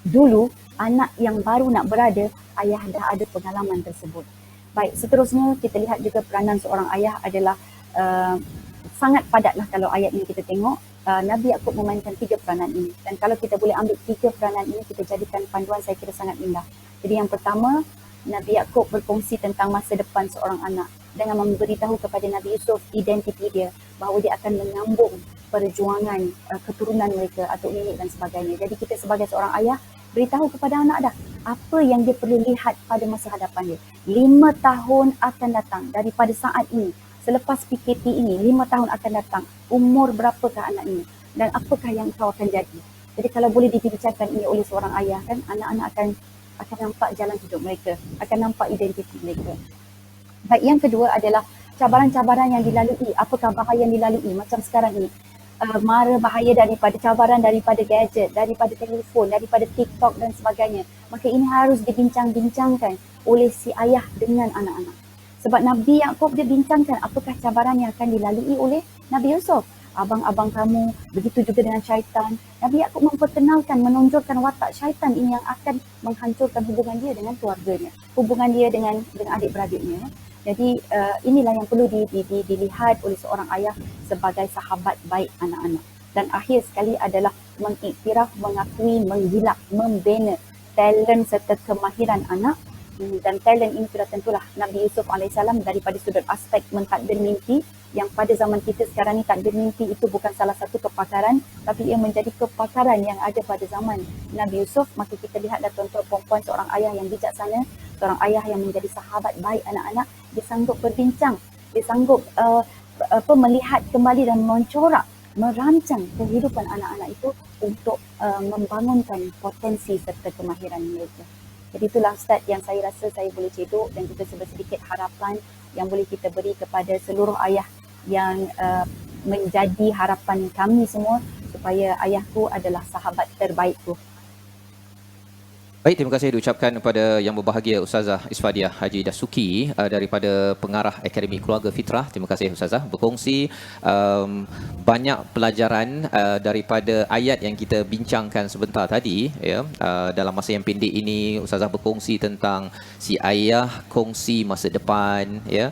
dulu, anak yang baru nak berada, ayah dah ada pengalaman tersebut. Baik, seterusnya kita lihat juga peranan seorang ayah adalah sangat padatlah kalau ayat ini kita tengok. Nabi Yaakob memainkan 3 peranan ini. Dan kalau kita boleh ambil 3 peranan ini, kita jadikan panduan, saya kira sangat indah. Jadi yang pertama, Nabi Yaakob berkongsi tentang masa depan seorang anak dengan memberitahu kepada Nabi Yusuf identiti dia, bahawa dia akan menyambung perjuangan keturunan mereka atau nenek dan sebagainya. Jadi kita sebagai seorang ayah beritahu kepada anak dah apa yang dia perlu lihat pada masa hadapan dia. 5 tahun akan datang daripada saat ini, selepas PKP ini, 5 tahun akan datang. Umur berapakah anak ini dan apakah yang kau akan jadi. Jadi kalau boleh dibincangkan ini oleh seorang ayah kan, anak-anak akan nampak jalan hidup mereka, akan nampak identiti mereka. Baik, yang kedua adalah cabaran-cabaran yang dilalui, apakah bahaya yang dilalui macam sekarang ini. Mara bahaya daripada cabaran, daripada gadget, daripada telefon, daripada TikTok dan sebagainya. Maka ini harus dibincang-bincangkan oleh si ayah dengan anak-anak. Sebab Nabi Yaakob dia bincangkan apakah cabaran yang akan dilalui oleh Nabi Yusuf. Abang-abang kamu, begitu juga dengan syaitan. Nabi Yaakob memperkenalkan, menunjukkan watak syaitan ini yang akan menghancurkan hubungan dia dengan keluarganya, hubungan dia dengan adik-beradiknya. Jadi inilah yang perlu dilihat oleh seorang ayah sebagai sahabat baik anak-anak. Dan akhir sekali adalah mengiktiraf, mengakui, menggilap, membina talent serta kemahiran anak. Dan talent ini sudah tentulah Nabi Yusuf AS daripada sudut aspek mentadbir mimpi, yang pada zaman kita sekarang ni takdir mimpi itu bukan salah satu kepakaran, tapi ia menjadi kepakaran yang ada pada zaman Nabi Yusuf. Maka kita lihatlah tuan-tuan perempuan, seorang ayah yang bijaksana, seorang ayah yang menjadi sahabat baik anak-anak, dia sanggup berbincang, dia sanggup melihat kembali dan mencorak, merancang kehidupan anak-anak itu untuk membangunkan potensi serta kemahiran mereka. Jadi itulah Ustaz yang saya rasa saya boleh cedok, dan juga sedikit harapan yang boleh kita beri kepada seluruh ayah yang menjadi harapan kami semua, supaya ayahku adalah sahabat terbaikku. Baik, terima kasih diucapkan kepada yang berbahagia Ustazah Isfadiah Haji Dasuki daripada Pengarah Akademi Keluarga Fitrah. Terima kasih Ustazah berkongsi banyak pelajaran daripada ayat yang kita bincangkan sebentar tadi ya. Dalam masa yang pendek ini Ustazah berkongsi tentang si ayah kongsi masa depan ya,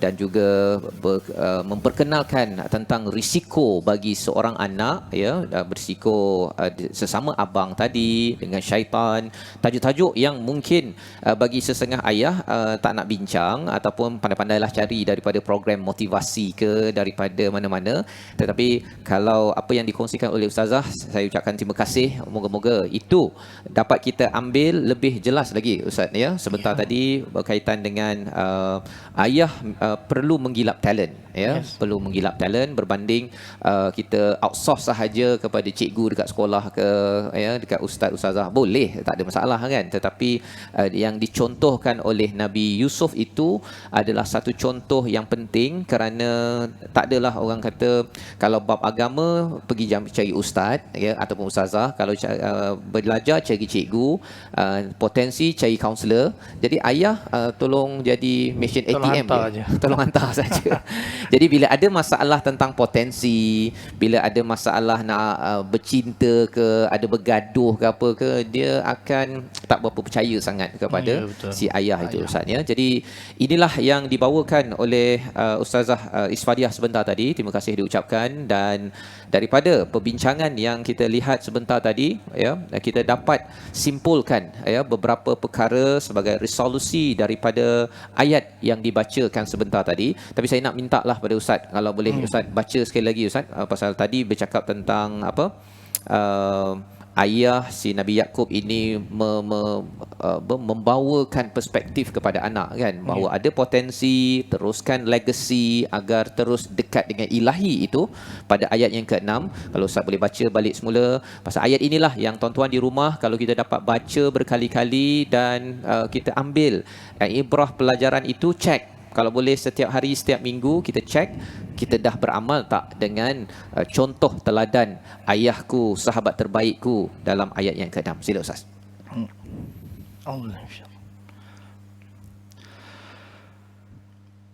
dan juga memperkenalkan tentang risiko bagi seorang anak ya, berisiko sesama abang tadi dengan syaitan. Tajuk-tajuk yang mungkin bagi sesengah ayah tak nak bincang ataupun pandai-pandailah cari daripada program motivasi ke daripada mana-mana. Tetapi kalau apa yang dikongsikan oleh Ustazah, saya ucapkan terima kasih. Moga-moga itu dapat kita ambil lebih jelas lagi Ustaz ya. Sebentar tadi berkaitan dengan ayah perlu menggilap talent ya, perlu menggilap talent berbanding kita outsource sahaja kepada cikgu dekat sekolah ke ya, dekat ustaz-ustazah boleh, tak ada masalah kan. Tetapi yang dicontohkan oleh Nabi Yusuf itu adalah satu contoh yang penting, kerana tak adalah orang kata kalau bab agama pergi cari ustaz ya, ataupun ustazah, kalau belajar cari cikgu, potensi cari kaunselor. Jadi ayah tolong jadi mesin ATM je. Tolong hantar saja. Jadi bila ada masalah tentang potensi, bila ada masalah nak bercinta ke, ada bergaduh ke apa ke, dia akan tak berapa percaya sangat kepada si ayah itu Ustaz ya. Jadi inilah yang dibawakan oleh Ustazah Isfadiah sebentar tadi. Terima kasih diucapkan, dan daripada perbincangan yang kita lihat sebentar tadi ya, kita dapat simpulkan ya beberapa perkara sebagai resolusi daripada ayat yang dibacakan sebentar tadi. Tapi saya nak minta lah pada Ustaz, kalau boleh Ustaz baca sekali lagi Ustaz, pasal tadi bercakap tentang apa, ayah si Nabi Yaqub ini membawakan perspektif kepada anak kan, bahawa ada potensi teruskan legacy agar terus dekat dengan ilahi itu pada ayat yang ke-6. Kalau Ustaz boleh baca balik semula, pasal ayat inilah yang tuan-tuan di rumah kalau kita dapat baca berkali-kali dan kita ambil ibrah pelajaran itu, cek. Kalau boleh setiap hari, setiap minggu kita cek, kita dah beramal tak dengan contoh teladan ayahku, sahabat terbaikku dalam ayat yang ke-6. Sila Ustaz.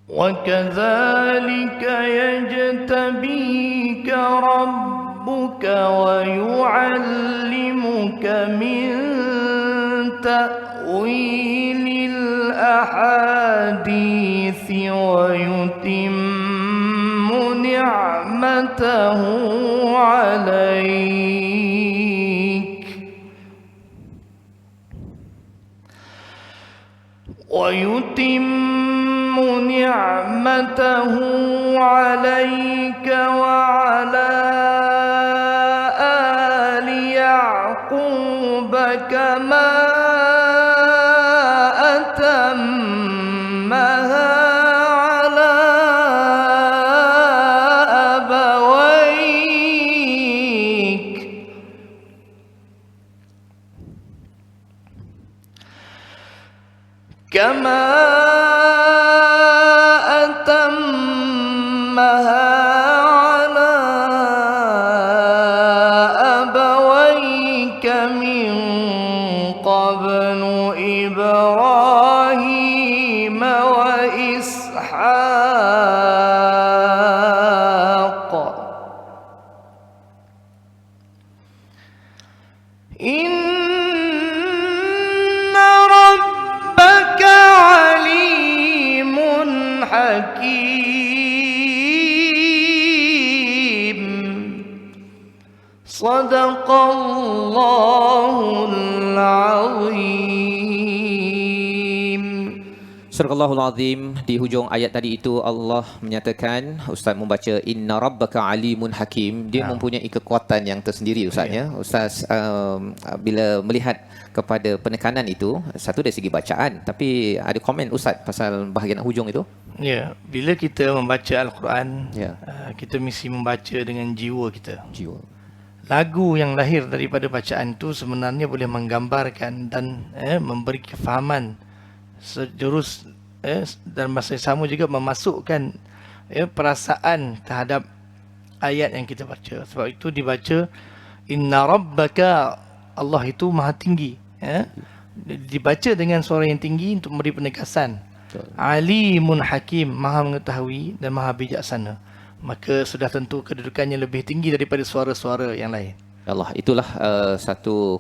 وَكَذَلِكَ يَجْتَبِيكَ رَبُّكَ وَيُعَلِّمُكَ مِنْ تَأْوِيلِ الْأَحَادِيثِ وَيُتِمُّ نِعْمَتَهُ عَلَيْكَ وعلى آل يعقوب كما أتمها على أبويك كما أتمها على أبويك من قبل إبراهيم وإسحاق إن ربك عليم حكيم صدق الله العظيم. Surahul Azim. Di hujung ayat tadi itu Allah menyatakan, Ustaz membaca Inna Rabbaka Alimun Hakim. Dia mempunyai kekuatan yang tersendiri Ustaz ya. Ustaz bila melihat kepada penekanan itu, satu dari segi bacaan, tapi ada komen Ustaz pasal bahagian hujung itu. Ya, bila kita membaca Al-Quran, kita mesti membaca dengan jiwa kita. Jiwa. Lagu yang lahir daripada bacaan itu sebenarnya boleh menggambarkan dan memberi kefahaman sejurus, dan masa yang sama juga memasukkan perasaan terhadap ayat yang kita baca. Sebab itu dibaca Inna Rabbaka, Allah itu maha tinggi, ya, dibaca dengan suara yang tinggi untuk memberi penegasan. Alimun Hakim, maha mengetahui dan maha bijaksana. Maka sudah tentu kedudukannya lebih tinggi daripada suara-suara yang lain. Allah, itulah satu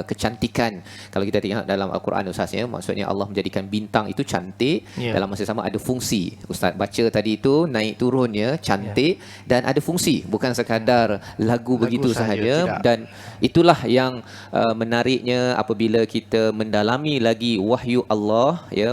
kecantikan kalau kita tengok dalam Al-Quran Ustaz ya. Maksudnya Allah menjadikan bintang itu cantik, dalam masa sama ada fungsi. Ustaz baca tadi itu naik turunnya cantik, dan ada fungsi, bukan sekadar lagu begitu sahaja. Dan itulah yang menariknya apabila kita mendalami lagi wahyu Allah ya,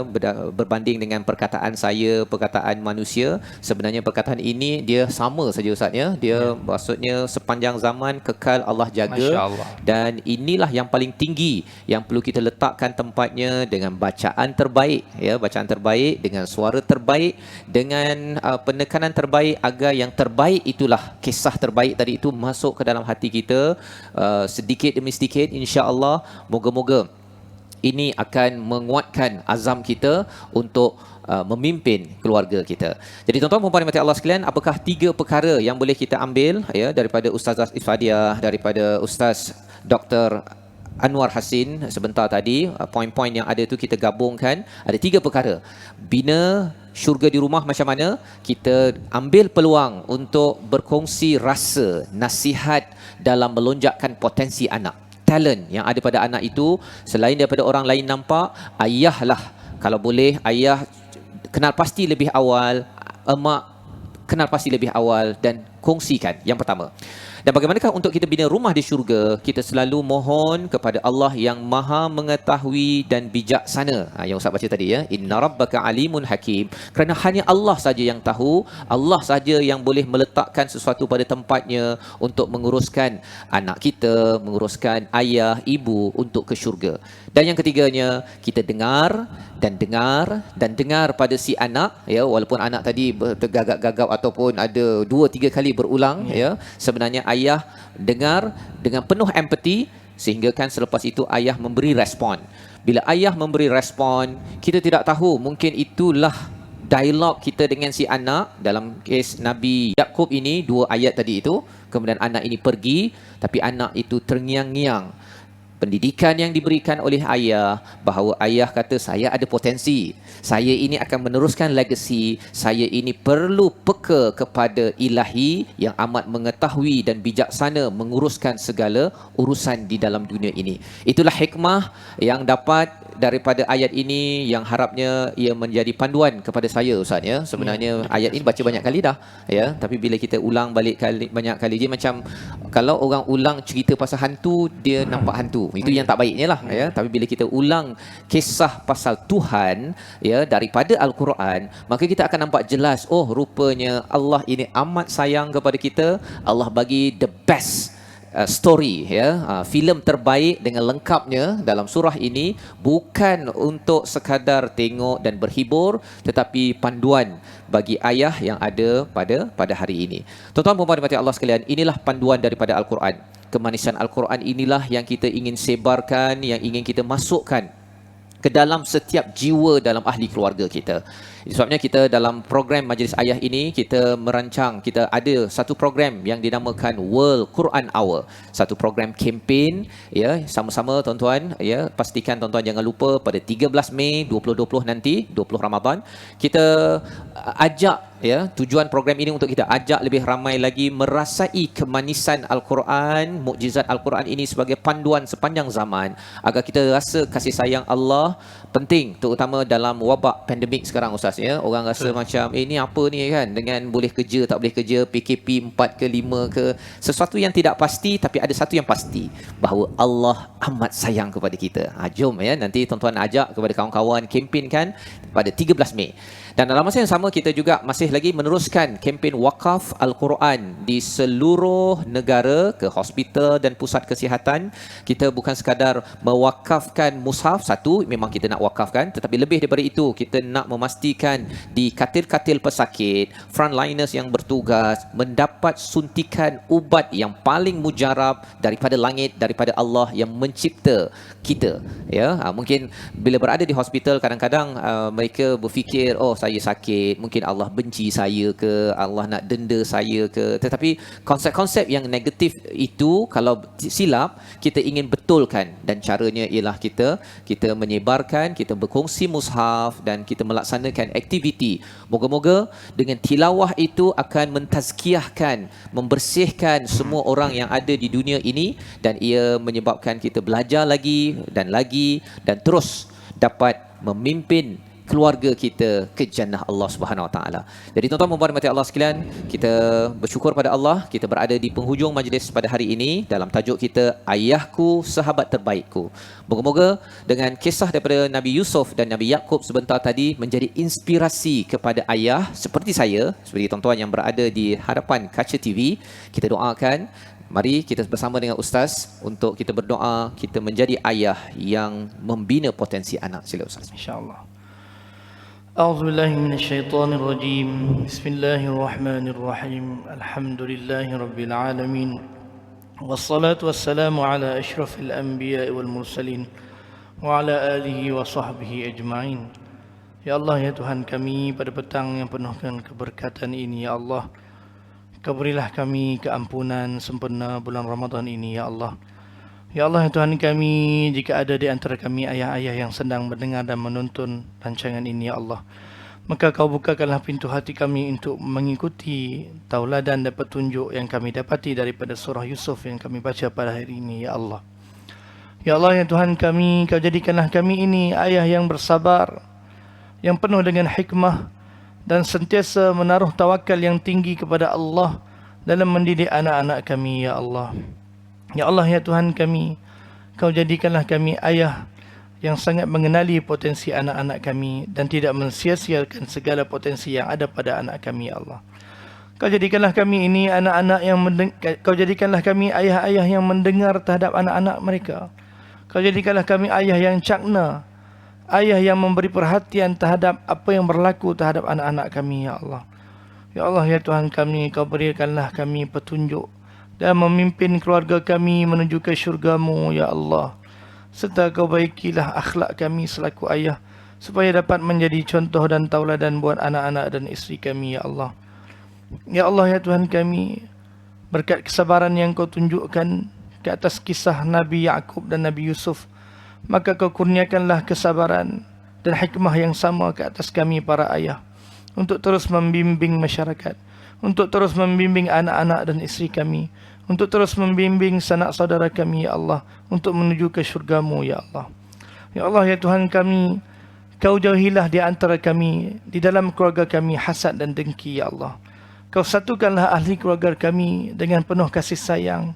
berbanding dengan perkataan saya, perkataan manusia. Sebenarnya perkataan ini dia sama saja Ustaz ya. Dia maksudnya sepanjang zaman kekal Allah jaga, dan inilah yang paling tinggi yang perlu kita letakkan tempatnya, dengan bacaan terbaik ya, bacaan terbaik dengan suara terbaik, dengan penekanan terbaik, agar yang terbaik itulah, kisah terbaik tadi itu masuk ke dalam hati kita sedikit demi sedikit, insya-Allah. Moga-moga ini akan menguatkan azam kita untuk memimpin keluarga kita. Jadi tuan-tuan dan puan mati Allah sekalian, apakah 3 perkara yang boleh kita ambil ya daripada Ustazah Ifadiah, daripada Ustaz Dr. Anwar Hasin sebentar tadi? Poin-poin yang ada tu kita gabungkan. Ada 3 perkara. Bina syurga di rumah macam mana? Kita ambil peluang untuk berkongsi rasa, nasihat dalam melonjakkan potensi anak. Talent yang ada pada anak itu, selain daripada orang lain nampak, ayahlah, kalau boleh ayah kenal pasti lebih awal, emak kenal pasti lebih awal, dan kongsikan yang pertama. Dan bagaimanakah untuk kita bina rumah di syurga? Kita selalu mohon kepada Allah yang maha mengetahui dan bijaksana. Yang Ustaz baca tadi ya, inna rabbaka alimun hakim. Kerana hanya Allah saja yang tahu, Allah saja yang boleh meletakkan sesuatu pada tempatnya untuk menguruskan anak kita, menguruskan ayah, ibu untuk ke syurga. Dan yang ketiganya, kita dengar dan dengar dan dengar pada si anak ya, walaupun anak tadi tergagap-gagap ataupun ada 2-3 kali berulang ya, sebenarnya ayah dengar dengan penuh empati, sehingga kan selepas itu ayah memberi respon. Bila ayah memberi respon, kita tidak tahu, mungkin itulah dialog kita dengan si anak. Dalam kes Nabi Yakub ini 2 ayat tadi itu, kemudian anak ini pergi, tapi anak itu terngiang-ngiang. Pendidikan yang diberikan oleh ayah, bahawa ayah kata saya ada potensi, saya ini akan meneruskan legasi, saya ini perlu peka kepada ilahi yang amat mengetahui dan bijaksana menguruskan segala urusan di dalam dunia ini. Itulah hikmah yang dapat daripada ayat ini, yang harapnya ia menjadi panduan kepada saya Ustaz ya. Sebenarnya ayat ini baca banyak kali dah ya, tapi bila kita ulang balik banyak kali, dia macam kalau orang ulang cerita pasal hantu, dia nampak hantu. Itu yang tak baiknya lah ya. Tapi bila kita ulang kisah pasal Tuhan ya daripada Al-Quran, maka kita akan nampak jelas, oh rupanya Allah ini amat sayang kepada kita. Allah bagi the best story ya, filem terbaik dengan lengkapnya dalam surah ini, bukan untuk sekadar tengok dan berhibur, tetapi panduan bagi ayah yang ada pada hari ini. Tuan-tuan dan puan-puan Allah sekalian, inilah panduan daripada Al-Quran. Kemanisan Al-Quran inilah yang kita ingin sebarkan, yang ingin kita masukkan ke dalam setiap jiwa dalam ahli keluarga kita. Sebabnya kita dalam program Majlis Ayah ini, kita merancang, kita ada satu program yang dinamakan World Quran Hour. Satu program kempen ya, sama-sama tuan-tuan ya, pastikan tuan-tuan jangan lupa pada 13 Mei 2020 nanti, 20 Ramadan, kita ajak ya, tujuan program ini untuk kita ajak lebih ramai lagi merasai kemanisan Al-Quran, mukjizat Al-Quran ini sebagai panduan sepanjang zaman, agar kita rasa kasih sayang Allah penting, terutama dalam wabak pandemik sekarang Ustaz ya. Orang rasa macam ini apa ni kan, dengan boleh kerja tak boleh kerja, PKP 4 ke 5 ke, sesuatu yang tidak pasti. Tapi ada satu yang pasti, bahawa Allah amat sayang kepada kita. Jom ya, nanti tuan-tuan ajak kepada kawan-kawan, kempenkan pada 13 Mei. Dan dalam masa yang sama, kita juga masih lagi meneruskan kempen wakaf Al-Quran di seluruh negara, ke hospital dan pusat kesihatan. Kita bukan sekadar mewakafkan mushaf, satu memang kita nak wakafkan, tetapi lebih daripada itu, kita nak memastikan di katil-katil pesakit, frontliners yang bertugas mendapat suntikan ubat yang paling mujarab daripada langit, daripada Allah yang mencipta kita ya. Mungkin bila berada di hospital, kadang-kadang mereka berfikir, oh saya sakit, mungkin Allah benci benci saya ke, Allah nak denda saya ke. Tetapi konsep-konsep yang negatif itu kalau silap, kita ingin betulkan, dan caranya ialah kita menyebarkan, kita berkongsi mushaf dan kita melaksanakan aktiviti. Moga-moga dengan tilawah itu akan mentazkiyahkan, membersihkan semua orang yang ada di dunia ini, dan ia menyebabkan kita belajar lagi dan terus dapat memimpin keluarga kita ke jannah Allah Subhanahu Wa Taala. Jadi tuan-tuan dan puan mati Allah sekalian, kita bersyukur pada Allah, kita berada di penghujung majlis pada hari ini dalam tajuk kita Ayahku Sahabat Terbaikku. Moga-moga dengan kisah daripada Nabi Yusuf dan Nabi Yaqub sebentar tadi menjadi inspirasi kepada ayah seperti saya, seperti tuan-tuan yang berada di hadapan kaca TV. Kita doakan, mari kita bersama dengan Ustaz untuk kita berdoa, kita menjadi ayah yang membina potensi anak. Sila Ustaz. InsyaAllah. أعوذ بالله من الشيطان الرجيم بسم الله الرحمن الرحيم الحمد لله رب العالمين والصلاة والسلام على أشرف الأنبياء والمرسلين وعلى آله وصحبه أجمعين. Ya Allah, ya Tuhan kami, pada petang yang penuh dengan keberkatan ini, ya Allah, Kau berilah kami keampunan sempurna bulan Ramadan ini, ya Allah. Ya Allah, ya Tuhan kami, jika ada di antara kami ayah-ayah yang sedang mendengar dan menonton rancangan ini, ya Allah, maka Kau bukakanlah pintu hati kami untuk mengikuti tauladan dan petunjuk yang kami dapati daripada surah Yusuf yang kami baca pada hari ini, ya Allah. Ya Allah, ya Tuhan kami, Kau jadikanlah kami ini ayah yang bersabar, yang penuh dengan hikmah, dan sentiasa menaruh tawakal yang tinggi kepada Allah dalam mendidik anak-anak kami, ya Allah. Ya Allah, ya Tuhan kami, Kau jadikanlah kami ayah yang sangat mengenali potensi anak-anak kami dan tidak mensia-siakan segala potensi yang ada pada anak kami, ya Allah. Kau jadikanlah kami ini anak-anak yang Kau jadikanlah kami ayah-ayah yang mendengar terhadap anak-anak mereka. Kau jadikanlah kami ayah yang cakna, ayah yang memberi perhatian terhadap apa yang berlaku terhadap anak-anak kami, ya Allah. Ya Allah, ya Tuhan kami, Kau berikanlah kami petunjuk dan memimpin keluarga kami menuju ke syurga-Mu, ya Allah. Serta Kau baikilah akhlak kami selaku ayah, supaya dapat menjadi contoh dan tauladan buat anak-anak dan isteri kami, ya Allah. Ya Allah, ya Tuhan kami, berkat kesabaran yang Kau tunjukkan ke atas kisah Nabi Yaqub dan Nabi Yusuf, maka Kau kurniakanlah kesabaran dan hikmah yang sama ke atas kami para ayah, untuk terus membimbing masyarakat, untuk terus membimbing anak-anak dan isteri kami, untuk terus membimbing sanak saudara kami, ya Allah, untuk menuju ke syurga-Mu, ya Allah. Ya Allah, ya Tuhan kami, Kau jauhilah di antara kami, di dalam keluarga kami, hasad dan dengki, ya Allah. Kau satukanlah ahli keluarga kami dengan penuh kasih sayang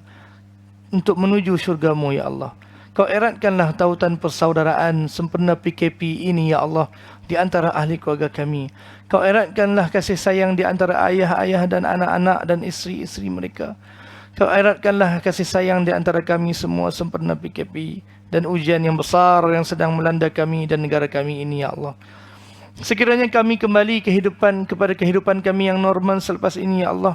untuk menuju syurga-Mu, ya Allah. Kau eratkanlah tautan persaudaraan sempurna PKP ini, ya Allah, di antara ahli keluarga kami. Kau eratkanlah kasih sayang di antara ayah-ayah dan anak-anak dan isteri-isteri mereka. Kau eratkanlah kasih sayang di antara kami semua sempurna PKP dan ujian yang besar yang sedang melanda kami dan negara kami ini, ya Allah. Sekiranya kami kembali kepada kehidupan kami yang normal selepas ini, ya Allah,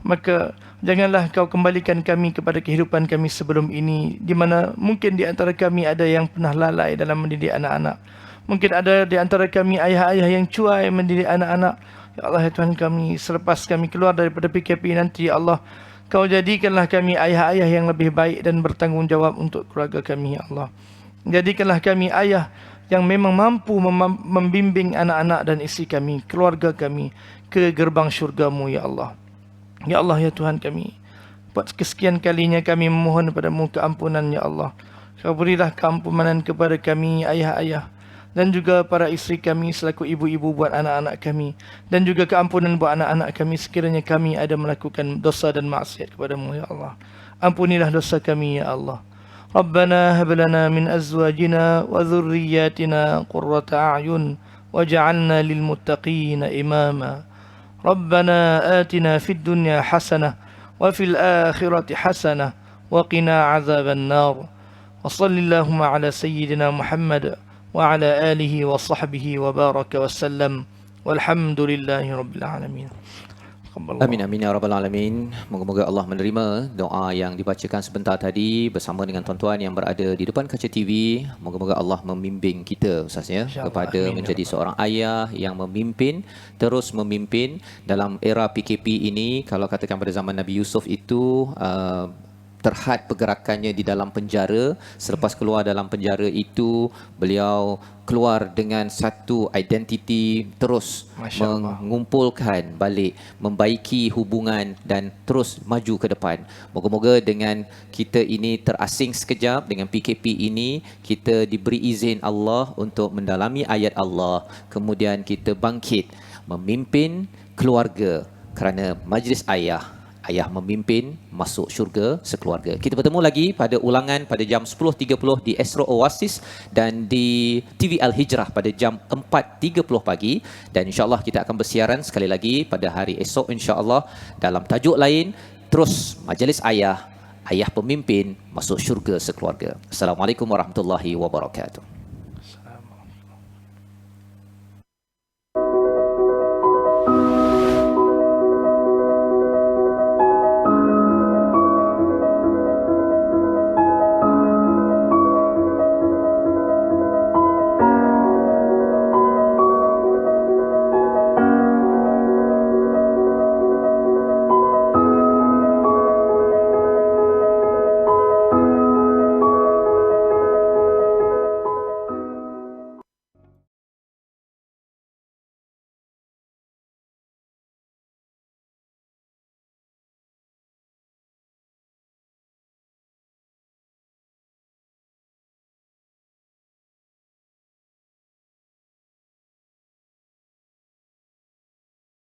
maka janganlah Kau kembalikan kami kepada kehidupan kami sebelum ini, di mana mungkin di antara kami ada yang pernah lalai dalam mendidik anak-anak. Mungkin ada di antara kami ayah-ayah yang cuai mendidik anak-anak. Ya Allah, ya Tuhan kami, selepas kami keluar daripada PKP nanti, ya Allah, Kau jadikanlah kami ayah-ayah yang lebih baik dan bertanggungjawab untuk keluarga kami, ya Allah. Jadikanlah kami ayah yang memang mampu membimbing anak-anak dan isteri kami, keluarga kami, ke gerbang syurga-Mu, ya Allah. Ya Allah, ya Tuhan kami, buat kesekian kalinya kami memohon padamu keampunan, ya Allah. Kau berilah keampunan kepada kami, ayah-ayah, dan juga para isteri kami selaku ibu-ibu buat anak-anak kami, dan juga keampunan buat anak-anak kami sekiranya kami ada melakukan dosa dan maksiat kepada-Mu, ya Allah. Ampunilah dosa kami, ya Allah. Rabbana hab lana min azwajina wa dhurriyyatina qurrata a'yun waj'alna lil muttaqina imama. Rabbana atina fid dunya hasanah wa fil akhirati hasanah wa qina 'adzaban nar. Wa sallallahu ala sayyidina Muhammad wa ala alihi wa sahbihi wa baraka wa sallam. Walhamdulillahi rabbil alamin. Taqabbalallah. Amin amin ya rabbal alamin. Moga-moga Allah menerima doa yang dibacakan sebentar tadi bersama dengan tuan-tuan yang berada di depan kaca TV. Moga-moga Allah membimbing kita Ustaz ya InsyaAllah. kepada Amin, ya menjadi Rabbal seorang ayah yang memimpin, terus memimpin dalam era PKP ini. Kalau katakan pada zaman Nabi Yusuf itu terhad pergerakannya di dalam penjara. Selepas keluar dalam penjara itu, beliau keluar dengan satu identiti, terus Masya Allah. mengumpulkan balik, membaiki hubungan dan terus maju ke depan. Moga-moga dengan kita ini terasing sekejap dengan PKP ini, kita diberi izin Allah untuk mendalami ayat Allah, kemudian kita bangkit memimpin keluarga kerana majlis ayah memimpin masuk syurga sekeluarga. Kita bertemu lagi pada ulangan pada jam 10.30 di Astro Oasis dan di TV Al-Hijrah pada jam 4.30 pagi, dan insya-Allah kita akan bersiaran sekali lagi pada hari esok insya-Allah dalam tajuk lain, terus majlis ayah pemimpin masuk syurga sekeluarga. Assalamualaikum warahmatullahi wabarakatuh.